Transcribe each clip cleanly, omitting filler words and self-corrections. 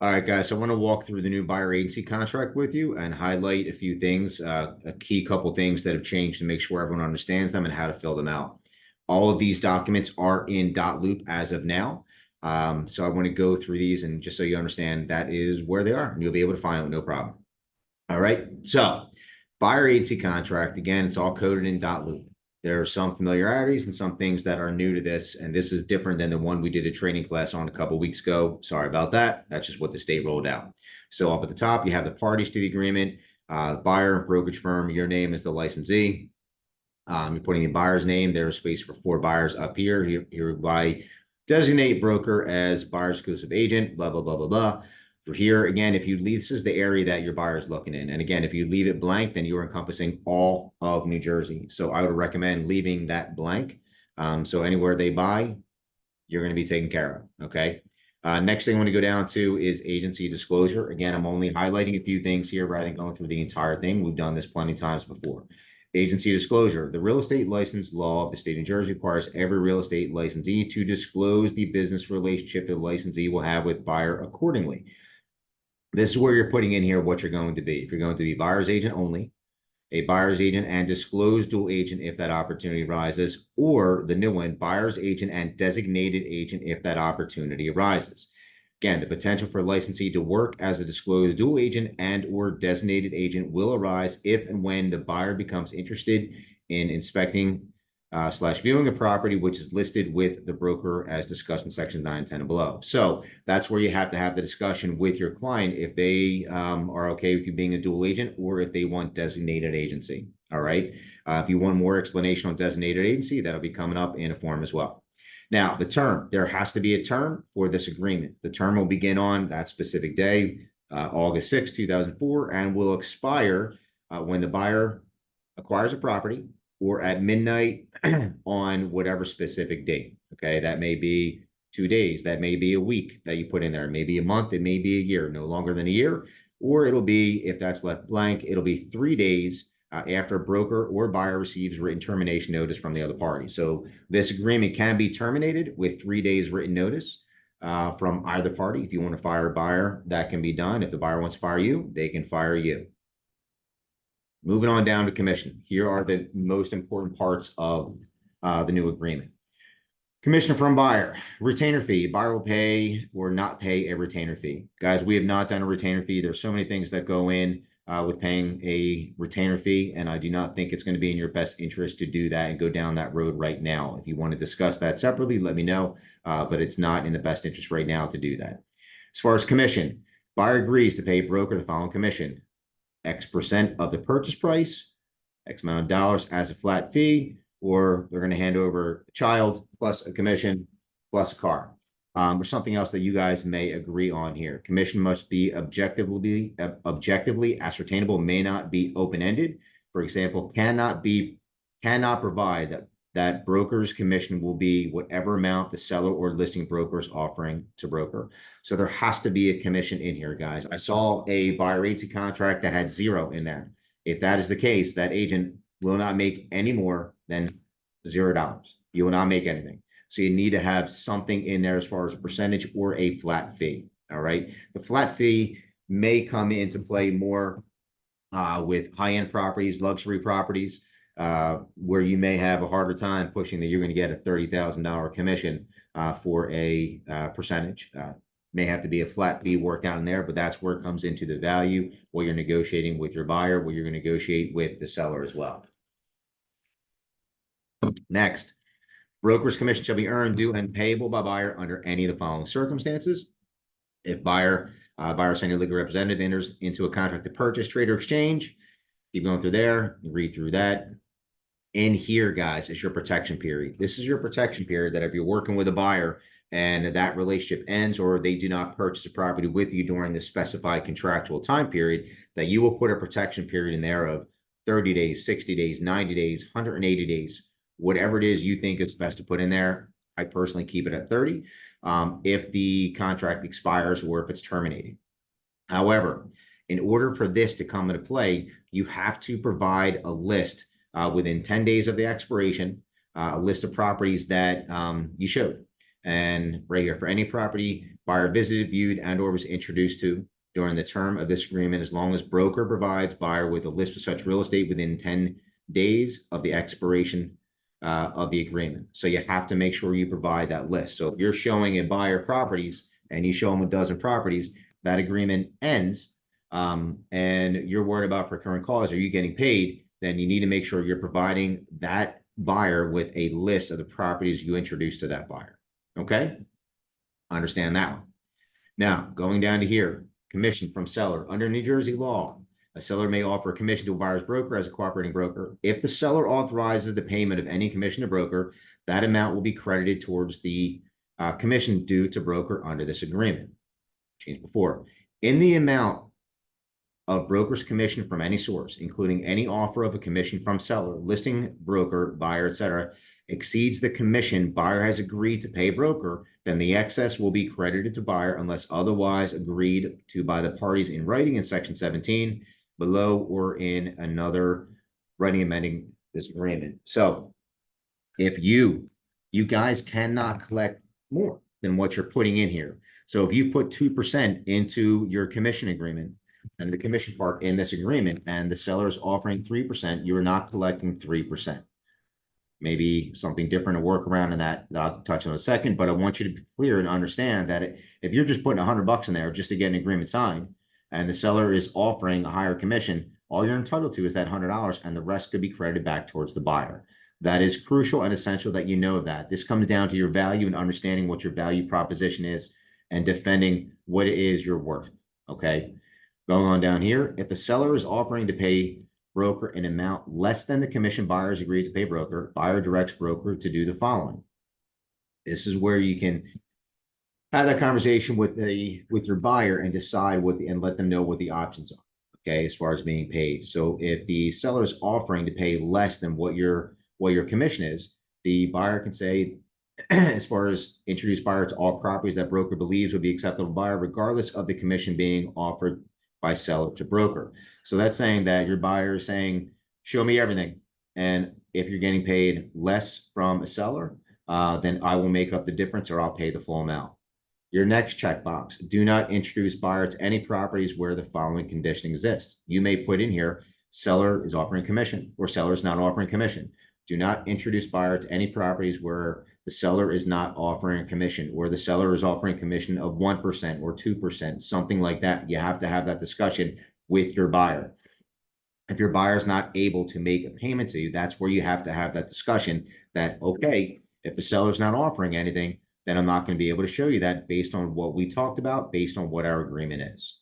All right, guys. So I want to walk through the new buyer agency contract with you and highlight a few things, a key couple things that have changed to make sure everyone understands them and how to fill them out. All of these documents are in dotloop as of now. So I want to go through these and just so you understand that is where they are and you'll be able to find them, no problem. All right. So buyer agency contract, again, it's all coded in dotloop. There are some familiarities and some things that are new to this, and this is different than the one we did a training class on a couple weeks ago. Sorry about that. That's just what the state rolled out. So up at the top, you have the parties to the agreement, buyer, brokerage firm, your name is the licensee. You're putting the buyer's name. There's space for 4 buyers up here. Hereby designate broker as buyer's exclusive agent, blah, blah, blah, blah, blah. For here, again, if you leave, this is the area that your buyer is looking in. And again, if you leave it blank, then you're encompassing all of New Jersey. So I would recommend leaving that blank. So anywhere they buy, you're going to be taken care of. Okay. Next thing I want to go down to is agency disclosure. Again, I'm only highlighting a few things here rather than going through the entire thing. We've done this plenty of times before. Agency disclosure. The real estate license law of the state of New Jersey requires every real estate licensee to disclose the business relationship the licensee will have with buyer accordingly. This is where you're putting in here what you're going to be. If you're going to be buyer's agent only, a buyer's agent and disclosed dual agent if that opportunity arises, or the new one, buyer's agent and designated agent if that opportunity arises. Again, the potential for licensee to work as a disclosed dual agent and or designated agent will arise if and when the buyer becomes interested in inspecting / viewing a property which is listed with the broker as discussed in section 9, 10 and below. So that's where you have to have the discussion with your client if they are okay with you being a dual agent or if they want designated agency. All right. If you want more explanation on designated agency, that'll be coming up in a form as well. Now, the term, there has to be a term for this agreement. The term will begin on that specific day, August 6, 2004, and will expire when the buyer acquires a property or at midnight on whatever specific date. Okay, that may be 2 days, that may be a week that you put in there, maybe a month, it may be a year, no longer than a year, or it'll be, if that's left blank, it'll be 3 days after a broker or buyer receives written termination notice from the other party. So this agreement can be terminated with 3 days written notice from either party. If you want to fire a buyer, that can be done. If the buyer wants to fire you, they can fire you. Moving on down to commission. Here are the most important parts of the new agreement. Commission from buyer, retainer fee. Buyer will pay or not pay a retainer fee. Guys, we have not done a retainer fee. There's so many things that go in with paying a retainer fee, and I do not think it's going to be in your best interest to do that and go down that road right now. If you want to discuss that separately, let me know, but it's not in the best interest right now to do that. As far as commission, buyer agrees to pay broker the following commission: X% of the purchase price, X amount of dollars as a flat fee, or they're going to hand over a child plus a commission plus a car, or something else that you guys may agree on here. Commission must be objectively ascertainable, may not be open-ended. For example, cannot provide that broker's commission will be whatever amount the seller or listing broker is offering to broker. So there has to be a commission in here, guys. I saw a buyer agency contract that had 0 in there. If that is the case, that agent will not make any more than $0. You will not make anything. So you need to have something in there as far as a percentage or a flat fee. All right. The flat fee may come into play more with high-end properties, luxury properties, where you may have a harder time pushing that you're going to get a $30,000 commission for a percentage. May have to be a flat fee worked out in there, but that's where it comes into the value, what you're negotiating with your buyer, what you're going to negotiate with the seller as well. Next, broker's commission shall be earned, due, and payable by buyer under any of the following circumstances. If buyer senior legal representative enters into a contract to purchase, trade, or exchange, keep going through there, you read through that. In here, guys, is your protection period. This is your protection period that if you're working with a buyer and that relationship ends or they do not purchase a property with you during the specified contractual time period, that you will put a protection period in there of 30 days, 60 days, 90 days, 180 days, whatever it is you think is best to put in there. I personally keep it at 30 if the contract expires or if it's terminated. However, in order for this to come into play, you have to provide a list within 10 days of the expiration, a list of properties that you showed. And right here, for any property buyer visited, viewed, and or was introduced to during the term of this agreement, as long as broker provides buyer with a list of such real estate within 10 days of the expiration of the agreement. So you have to make sure you provide that list. So if you're showing a buyer properties and you show them a dozen properties, that agreement ends, and you're worried about recurring costs, are you getting paid? Then you need to make sure you're providing that buyer with a list of the properties you introduced to that buyer. Okay, understand that one. Now, going down to here, commission from seller. Under New Jersey law, a seller may offer a commission to a buyer's broker as a cooperating broker. If the seller authorizes the payment of any commission to broker, that amount will be credited towards the commission due to broker under this agreement. Changed before. In the amount of broker's commission from any source, including any offer of a commission from seller, listing broker, buyer, etc., exceeds the commission buyer has agreed to pay broker, then the excess will be credited to buyer unless otherwise agreed to by the parties in writing in section 17 below or in another writing amending this agreement. So if you guys cannot collect more than what you're putting in here. So if you put 2% into your commission agreement and the commission part in this agreement and the seller is offering 3%, you are not collecting 3%. Maybe something different to work around in that I'll touch on in a second, but I want you to be clear and understand that if you're just putting $100 in there just to get an agreement signed and the seller is offering a higher commission, all you're entitled to is that $100 and the rest could be credited back towards the buyer. That is crucial and essential that you know that. This comes down to your value and understanding what your value proposition is and defending what it is you're worth. Okay. Going on down here, if a seller is offering to pay broker an amount less than the commission buyers agreed to pay broker, buyer directs broker to do the following. This is where you can have that conversation with your buyer and decide and let them know what the options are. Okay, as far as being paid. So if the seller is offering to pay less than what your commission is, the buyer can say, as far as introduce buyer to all properties that broker believes would be acceptable to buyer, regardless of the commission being offered by seller to broker. So that's saying that your buyer is saying, show me everything. And if you're getting paid less from a seller, then I will make up the difference or I'll pay the full amount. Your next checkbox, do not introduce buyer to any properties where the following condition exists. You may put in here, seller is offering commission or seller is not offering commission. Do not introduce buyer to any properties where the seller is not offering a commission or the seller is offering commission of 1% or 2%, something like that. You have to have that discussion with your buyer. If your buyer is not able to make a payment to you, that's where you have to have that discussion that, okay, if the seller is not offering anything, then I'm not going to be able to show you that based on what we talked about, based on what our agreement is.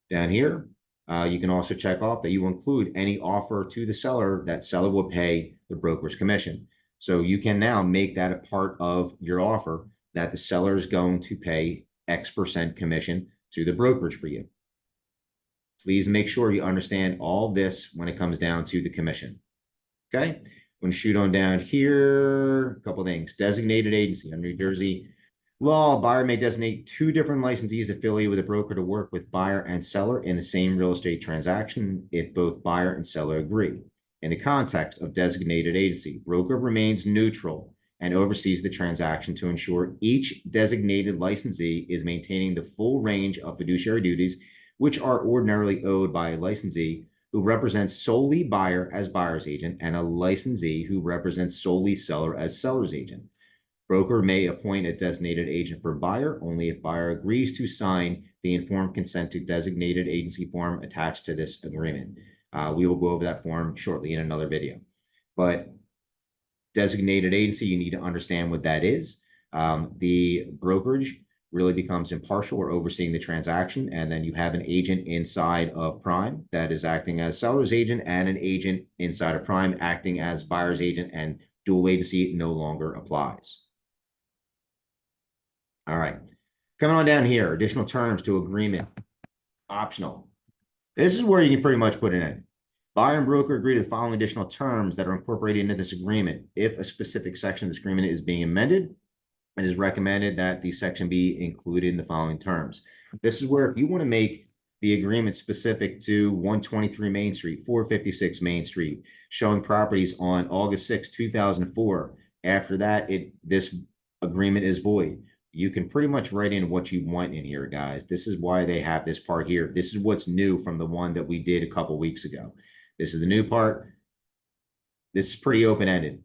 Down here, you can also check off that you include any offer to the seller that seller will pay the broker's commission. So you can now make that a part of your offer that the seller is going to pay X% commission to the brokerage for you. Please make sure you understand all this when it comes down to the commission. Okay, I'm going to shoot on down here. A couple of things. Designated agency on New Jersey law, buyer may designate two different licensees affiliated with a broker to work with buyer and seller in the same real estate transaction if both buyer and seller agree. In the context of designated agency, broker remains neutral and oversees the transaction to ensure each designated licensee is maintaining the full range of fiduciary duties which are ordinarily owed by a licensee who represents solely buyer as buyer's agent and a licensee who represents solely seller as seller's agent. Broker may appoint a designated agent for buyer only if buyer agrees to sign the informed consent to designated agency form attached to this agreement. We will go over that form shortly in another video. But designated agency, you need to understand what that is. The brokerage really becomes impartial or overseeing the transaction, and then you have an agent inside of Prime that is acting as seller's agent and an agent inside of Prime acting as buyer's agent, and dual agency no longer applies. All right, coming on down here, additional terms to agreement, optional. This is where you can pretty much put it in. Buyer and broker agree to the following additional terms that are incorporated into this agreement. If a specific section of this agreement is being amended, it is recommended that the section be included in the following terms. This is where if you want to make the agreement specific to 123 Main Street, 456 Main Street, showing properties on August 6, 2004. After that, this agreement is void. You can pretty much write in what you want in here, guys. This is why they have this part here. This is what's new from the one that we did a couple weeks ago. This is the new part. This is pretty open-ended.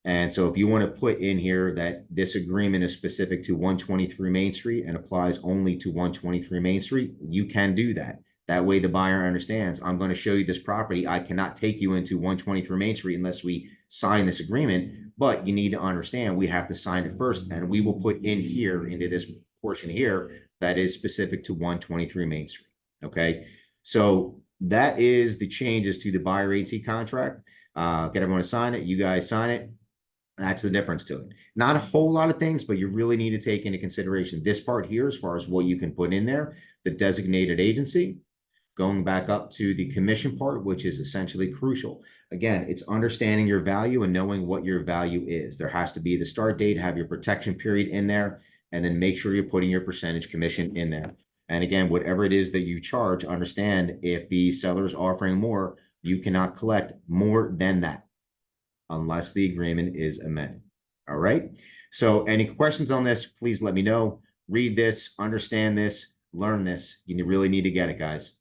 And so if you want to put in here that this agreement is specific to 123 Main Street and applies only to 123 Main Street, you can do that. That way the buyer understands, I'm going to show you this property. I cannot take you into 123 Main Street unless we sign this agreement, but you need to understand we have to sign it first, and we will put in here into this portion here that is specific to 123 Main Street. Okay, so that is the changes to the buyer agency contract. Get everyone to sign it. You guys sign it. That's the difference to it. Not a whole lot of things, but you really need to take into consideration this part here as far as what you can put in there, the designated agency, going back up to the commission part, which is essentially crucial. Again, it's understanding your value and knowing what your value is. There has to be the start date, have your protection period in there, and then make sure you're putting your percentage commission in there. And again, whatever it is that you charge, understand if the seller is offering more, you cannot collect more than that unless the agreement is amended. All right. So any questions on this, please let me know. Read this, understand this, learn this. You really need to get it, guys.